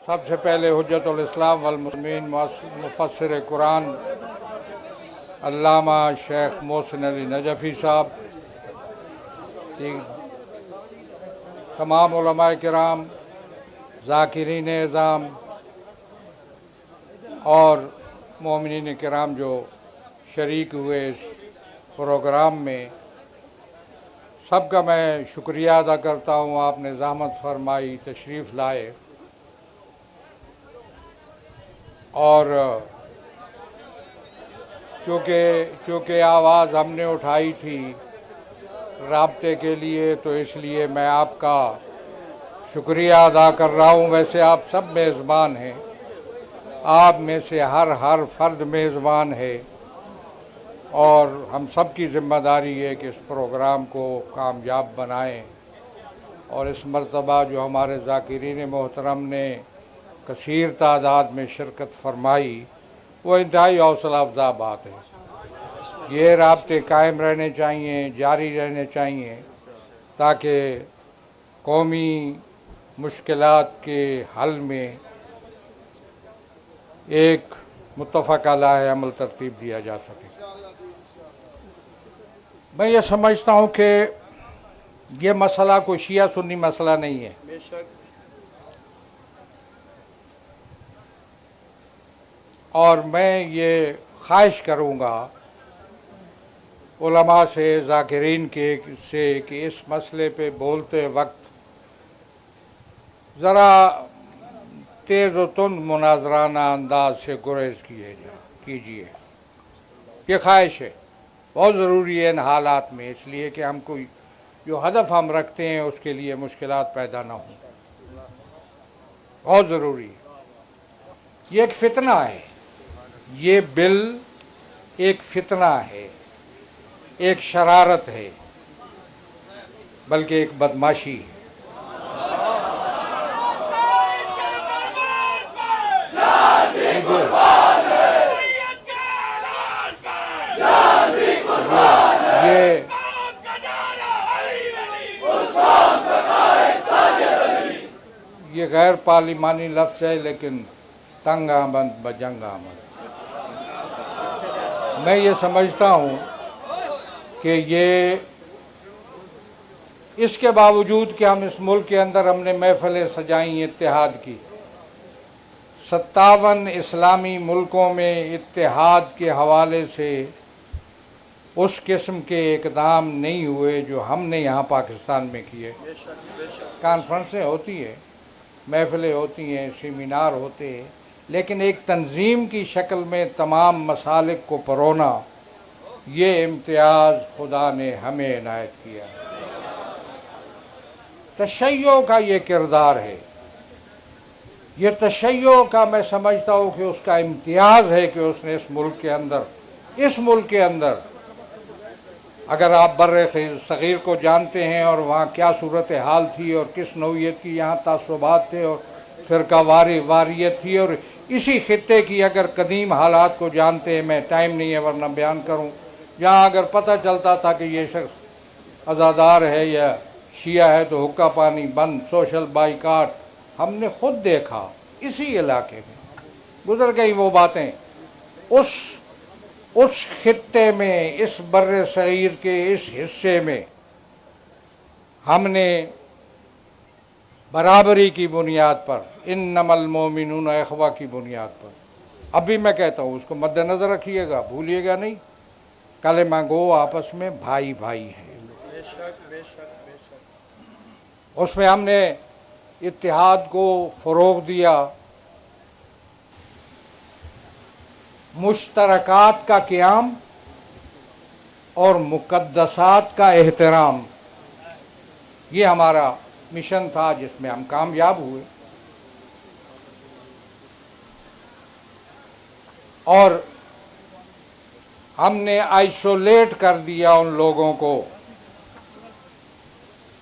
सबसे पहले हुज्जतुल इस्लाम वल मुस्लिमीन मुफस्सिर कुरान अल्लामा शेख मोहसिन अली नजफ़ी साहब, तमाम उलमाए किराम, ज़ाकिरीन एज़ाम और मोमिनीन किराम जो शरीक हुए इस प्रोग्राम में, सबका मैं शुक्रिया अदा करता हूँ। आपने ज़हमत फरमाई, तशरीफ़ लाए और चूँकि आवाज़ हमने उठाई थी राब्ते के लिए, तो इसलिए मैं आपका शुक्रिया अदा कर रहा हूँ। वैसे आप सब मेज़बान हैं, आप में से हर फ़र्द मेज़बान है और हम सब की ज़िम्मेदारी है कि इस प्रोग्राम को कामयाब बनाएं। और इस मरतबा जो हमारे ज़ाकिरीन मोहतरम ने कसीर तादाद में शिरकत फरमाई, वो इंतहाई हौसला अफ़ज़ा बात है। ये राब्ते कायम रहने चाहिए, जारी रहने चाहिए, ताकि कौमी मुश्किलात के हल में एक मुत्तफ़क़ अलैह अमल तरतीब दिया जा सके। मैं ये समझता हूँ कि ये मसला कोई शिया सुन्नी मसला नहीं है। और मैं ये ख्वाहिश करूँगा उलमा से, ज़ाकिरीन से कि इस मसले पे बोलते वक्त ज़रा तेज़ व तुंद मुनाजराना अंदाज से गुरेज कीजिए। ये ख्वाहिश है, बहुत ज़रूरी है इन हालात में, इसलिए कि हम कोई जो हदफ हम रखते हैं उसके लिए मुश्किलात पैदा ना हों, बहुत ज़रूरी है। ये एक फितना है, ये बिल एक फितना है, एक शरारत है, बल्कि एक बदमाशी है। ये गैर पार्लिमानी लफ्ज़ है, लेकिन तंग आमद बजंग आमद। मैं ये समझता हूँ कि ये इसके बावजूद कि हम इस मुल्क के अंदर हमने महफ़िलें सजाई इत्तेहाद की, 57 इस्लामी मुल्कों में इत्तेहाद के हवाले से उस किस्म के इक़दाम नहीं हुए जो हमने यहाँ पाकिस्तान में किए। कॉन्फ्रेंसें होती हैं, महफ़िलें होती हैं, सेमिनार होते हैं, लेकिन एक तंजीम की शक्ल में तमाम मसालिक को परोना, ये इम्तियाज़ खुदा ने हमें इनायत किया। तशय्यो का ये किरदार है, ये तशय्यो का मैं समझता हूँ कि उसका इम्तियाज़ है कि उसने इस मुल्क के अंदर अगर आप बर्रे सग़ीर को जानते हैं और वहाँ क्या सूरत हाल थी और किस नौइयत की यहाँ तासुबात थे और फ़िरका वारियत थी, और इसी खित्ते की अगर कदीम हालात को जानते हैं, मैं टाइम नहीं है वरना बयान करूँ, जहाँ अगर पता चलता था कि ये शख्स अज़ादार है या शिया है तो हुक्का पानी बंद, सोशल बाइकाट हमने खुद देखा। इसी इलाके में गुजर गई वो बातें। उस खित्ते में, इस बर्रे सग़ीर के इस हिस्से में हमने बराबरी की बुनियाद पर, इन्नमल मोमिनून इख़्वा की बुनियाद पर, अभी मैं कहता हूँ उसको मद्देनज़र रखिएगा, भूलिएगा नहीं, कलेमा गो आपस में भाई भाई हैं। उसमें हमने इत्तिहाद को फ़रोग़ दिया, मुश्तरकात का क़याम और मुक़द्दसात का एहतराम, ये हमारा मिशन था जिसमें हम कामयाब हुए। और हमने आइसोलेट कर दिया उन लोगों को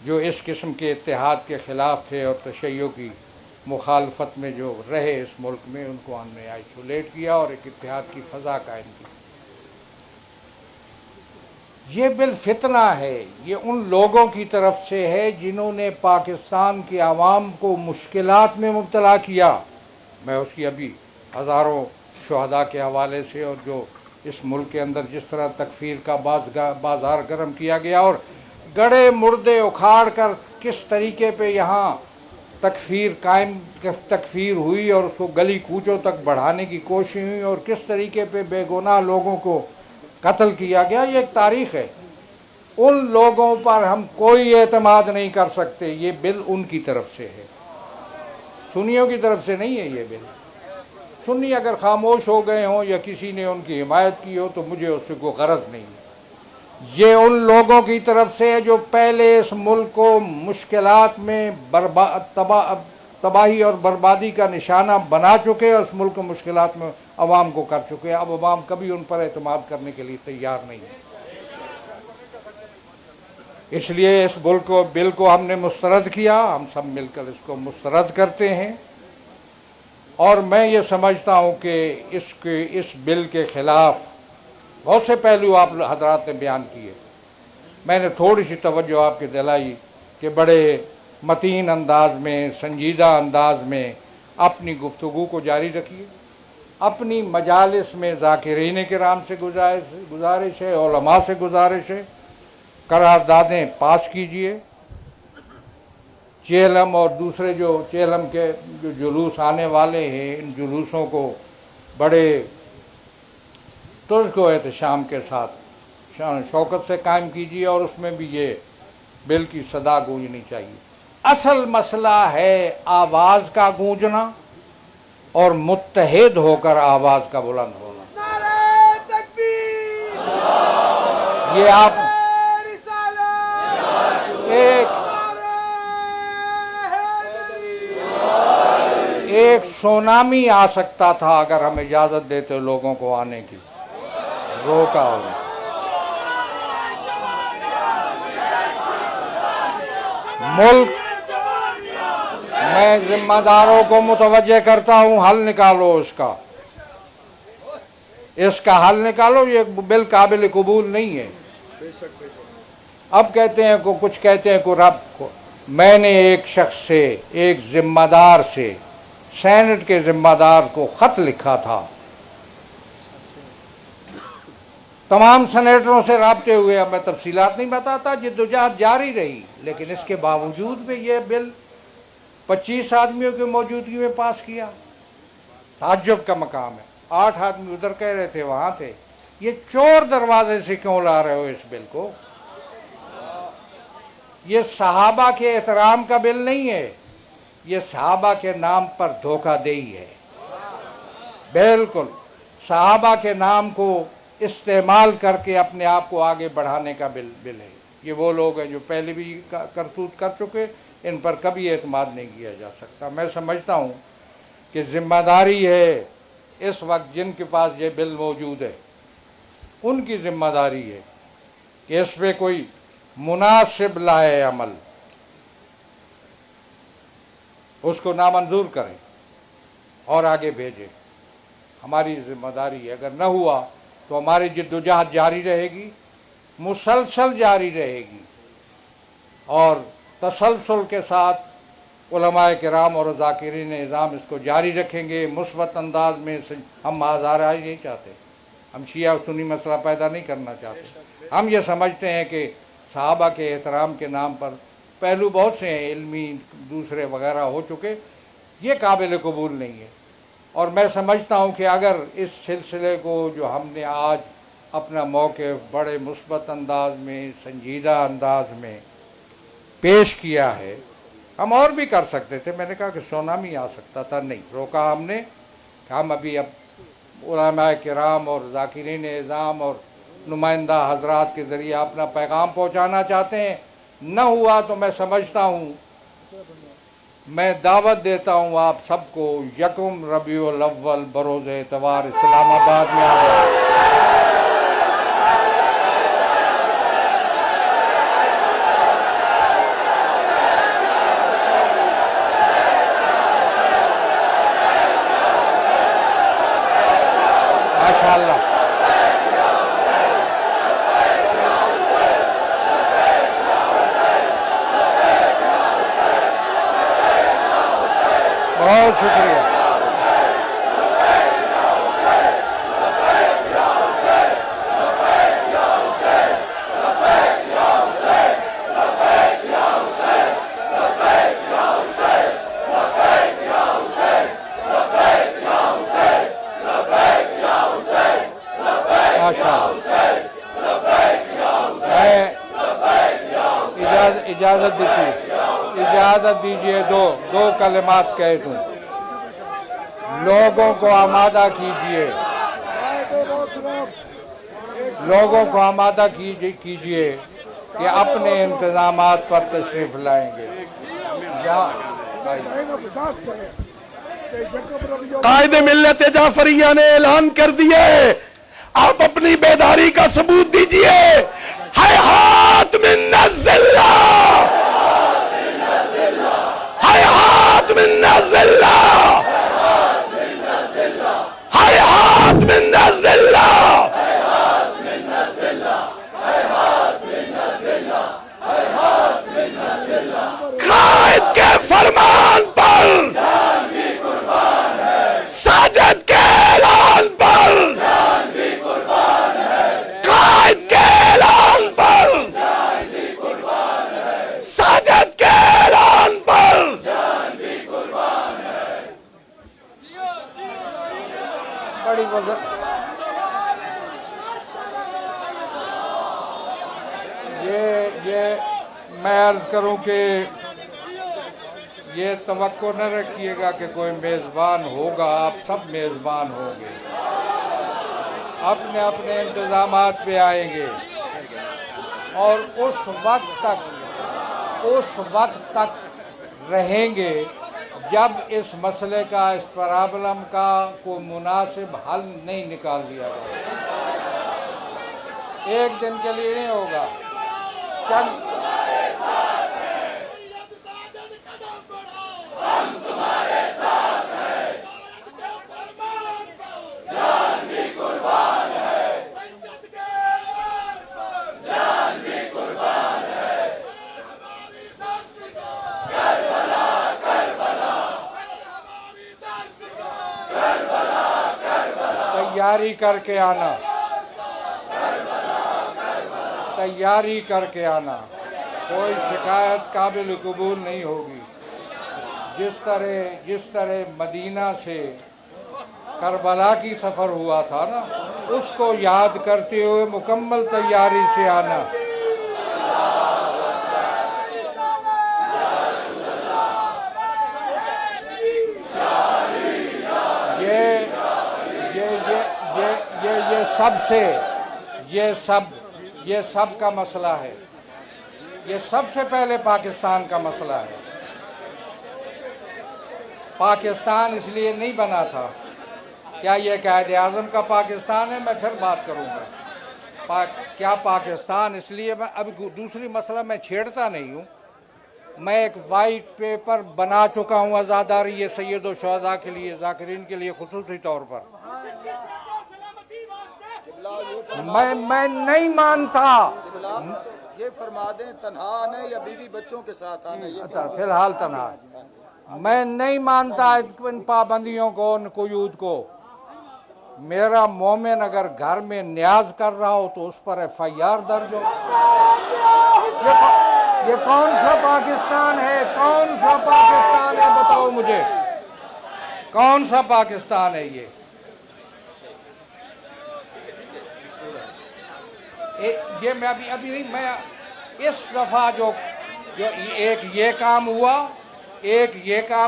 जो इस किस्म के इत्तेहाद के ख़िलाफ़ थे और तशय्यो की मुखालफत में जो रहे इस मुल्क में, उनको हमने आइसोलेट किया और एक इत्तेहाद की फ़ज़ा कायम की। ये बिल फितना है, ये उन लोगों की तरफ से है जिन्होंने पाकिस्तान की आवाम को मुश्किलात में मुब्तला किया। मैं उसकी अभी हज़ारों शहदा के हवाले से और जो इस मुल्क के अंदर जिस तरह तकफीर का बाज़ार गर्म किया गया और गड़े मुर्दे उखाड़ कर किस तरीके पे यहाँ तकफीर हुई और उसको गली कूचों तक बढ़ाने की कोशिश हुई और किस तरीके पे बेगुनाह लोगों को कत्ल किया गया, ये एक तारीख़ है। उन लोगों पर हम कोई एतमाद नहीं कर सकते। ये बिल उनकी तरफ से है, सुन्नियों की तरफ से नहीं है। ये बिल सुन्नी अगर खामोश हो गए हों या किसी ने उनकी हिमायत की हो तो मुझे उससे कोई गरज नहीं है। ये उन लोगों की तरफ से है जो पहले इस मुल्क को मुश्किलात में तबाही और बर्बादी का निशाना बना चुके और इस मुल्क को मुश्किलात में अवाम को कर चुके। अब अवाम कभी उन पर एतमाद करने के लिए तैयार नहीं है। इसलिए इस बिल को हमने मुस्तरद किया, हम सब मिलकर इसको मुस्तरद करते हैं। और मैं ये समझता हूँ कि इस बिल के ख़िलाफ़ बहुत से पहलू आप हजरात ने बयान किए। मैंने थोड़ी सी तवज्जो आपकी दिलाई कि बड़े मतीन अंदाज में, संजीदा अंदाज में अपनी गुफ्तगू को जारी रखिए। अपनी मजालिस में ज़ाकिरीन किराम से गुजारिश है, उलमा से गुजारिश है, करारदादें पास कीजिए। चेलम और दूसरे जो चेलम के जो जुलूस आने वाले हैं, इन जुलूसों को बड़े तुझको एहतशाम के साथ शान शौकत से कायम कीजिए और उसमें भी ये बिल की सदा गूंजनी चाहिए। असल मसला है आवाज़ का गूंजना और मुत्तहिद होकर आवाज़ का बुलंद होना। नारे तकबीर! ये आप एक सुनामी आ सकता था अगर हम इजाज़त देते लोगों को आने की, रोका हो। मुल्क मैं जिम्मेदारों को मुतवज्जे करता हूँ, हल निकालो इसका हल निकालो। ये बिल काबिल कबूल नहीं है। अब कहते हैं को कुछ कहते हैं को रब को। मैंने एक शख्स से, एक जिम्मेदार से, सेनेट के जिम्मेदार को ख़त लिखा था। तमाम सेनेटरों से राब्ते हुए, अब मैं तफसीलात नहीं बताता, जिद्दोजहद जारी रही, लेकिन इसके बावजूद भी ये बिल 25 आदमियों की मौजूदगी में पास किया। ताज्जुब का मकाम है। 8 आदमी उधर कह रहे थे, वहाँ थे। ये चोर दरवाजे से क्यों ला रहे हो इस बिल को? ये सहाबा के एहतराम का बिल नहीं है, ये सहाबा के नाम पर धोखाधड़ी है। बिल्कुल सहाबा के नाम को इस्तेमाल करके अपने आप को आगे बढ़ाने का बिल है। ये वो लोग हैं जो पहले भी करतूत कर चुके, इन पर कभी एतमाद नहीं किया जा सकता। मैं समझता हूँ कि जिम्मेदारी है इस वक्त जिनके पास ये बिल मौजूद है, उनकी जिम्मेदारी है कि इस पर कोई मुनासिब लाए अमल, उसको नामंजूर करें और आगे भेजें। हमारी जिम्मेदारी है। अगर न हुआ तो हमारी जिद्दोजहद जारी रहेगी, मुसलसल जारी रहेगी और तसलसल के साथ उलमाए किराम और ज़ाकिरीन निज़ाम इसको जारी रखेंगे मुस्बत अंदाज में। हम आज़ाराई नहीं चाहते, हम शिया सुन्नी मसला पैदा नहीं करना चाहते। हम ये समझते हैं कि सहाबा के एहतराम के नाम पर पहलू बहुत से हैं, इल्मी दूसरे वगैरह हो चुके, ये काबिल कबूल नहीं है। और मैं समझता हूँ कि अगर इस सिलसिले को जो हमने आज अपना मौक़िफ़ बड़े मुस्बत अंदाज में, संजीदा अंदाज में पेश किया है, हम और भी कर सकते थे। मैंने कहा कि सुनामी आ सकता था, नहीं, रोका हमने कि हम अभी अब उलमाए किराम और ज़ाकिरीन निज़ाम और नुमाइंदा हजरात के ज़रिए अपना पैगाम पहुँचाना चाहते हैं। न हुआ तो मैं समझता हूँ, मैं दावत देता हूँ आप सबको यकम रबीउल अव्वल बरोज़ एतवार इस्लामाबाद में आ जाए। माशाअल्लाह, बहुत शुक्रिया। इजाजत दीजिए दो कलिमात कह दूं। लोगों को आमादा कीजिए, लोगों को आमादा कीजिए कि अपने इंतजामात पर तशरीफ लाएंगे। कायदे मिल्लत जाफरिया ने ऐलान कर दिए, आप अपनी बेदारी का सबूत दीजिए। हयात मिन्ना जिल्ला, हयात मिन्ना जिल्ला, हयात मिन्ना जिल्ला। कायद के फरमान पर, साजिद के ऐलान पर, कायद के ऐलान पर, साजिद के ऐलान पर। बड़ी वजह ये मैं अर्ज करूं कि ये तवक्को न रखिएगा कि कोई मेज़बान होगा, आप सब मेज़बान होंगे, अपने अपने इंतज़ामात पे आएंगे और उस वक्त तक रहेंगे जब इस मसले का, इस प्रॉब्लम का कोई मुनासिब हल नहीं निकाल दिया जाए। एक दिन के लिए नहीं होगा। तैयारी करके आना, तैयारी करके आना, कोई शिकायत काबिल कबूल नहीं होगी। जिस तरह मदीना से करबला की सफ़र हुआ था ना, उसको याद करते हुए मुकम्मल तैयारी से आना। ये सब का मसला है। ये सबसे पहले पाकिस्तान का मसला है। पाकिस्तान इसलिए नहीं बना था, क्या ये कायदे आज़म का पाकिस्तान है? मैं फिर बात करूँगा। क्या पाकिस्तान इसलिए, मैं अभी दूसरी मसला मैं छेड़ता नहीं हूँ। मैं एक वाइट पेपर बना चुका हूँ आज़ादारी ये सैयद व शुहदा के लिए, ज़ाकिरीन के लिए खुसूसी तौर पर। मैं नहीं मानता, ये फरमा दें तन्हा आने या बीवी बच्चों के साथ आने, फिलहाल तन्हा। मैं नहीं मानता इन पाबंदियों को, उन कुयूद को। मेरा मोमिन अगर घर में न्याज कर रहा हो तो उस पर FIR दर्ज हो। ये कौन सा पाकिस्तान है? कौन सा पाकिस्तान है? बताओ मुझे, कौन सा पाकिस्तान है ये? ये मैं अभी नहीं, मैं इस दफा जो एक ये काम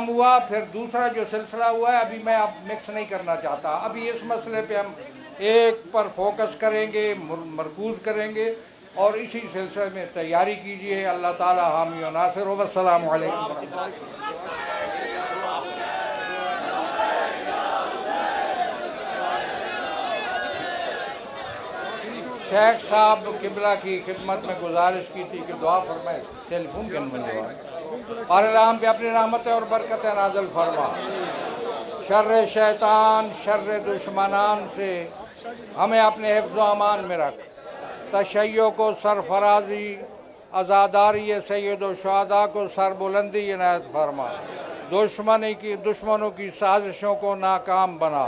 हुआ, फिर दूसरा जो सिलसिला हुआ है, अभी मैं अब मिक्स नहीं करना चाहता। अभी इस मसले पे हम एक पर फोकस करेंगे, मरकूज करेंगे और इसी सिलसिले में तैयारी कीजिए। अल्लाह ताला हामी व नासिर। वस्सलामु अलैकुम। शेख साहब किबला की खिदमत में गुजारिश की थी कि दुआ फरमाए, टेलीफोन के नंबर और इलाम पे अपनी रहमत और बरकत नाज़िल फरमा। शर्र शैतान, शर्र दुश्मनान से हमें अपने हिफ्ज़ व अमान में रख। तशय्यो को सरफराजी, आज़ादारी सैयद व शुहदा को सरबुलंदी इनायत फरमा। दुश्मनों की साजिशों को नाकाम बना।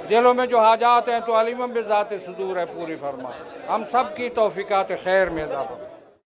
दिलों में जो हाजात हैं तो अलीम बिज़ात सुदूर है पूरी फरमा। हम सब की तौफीकात खैर में इज़ाफ़ा।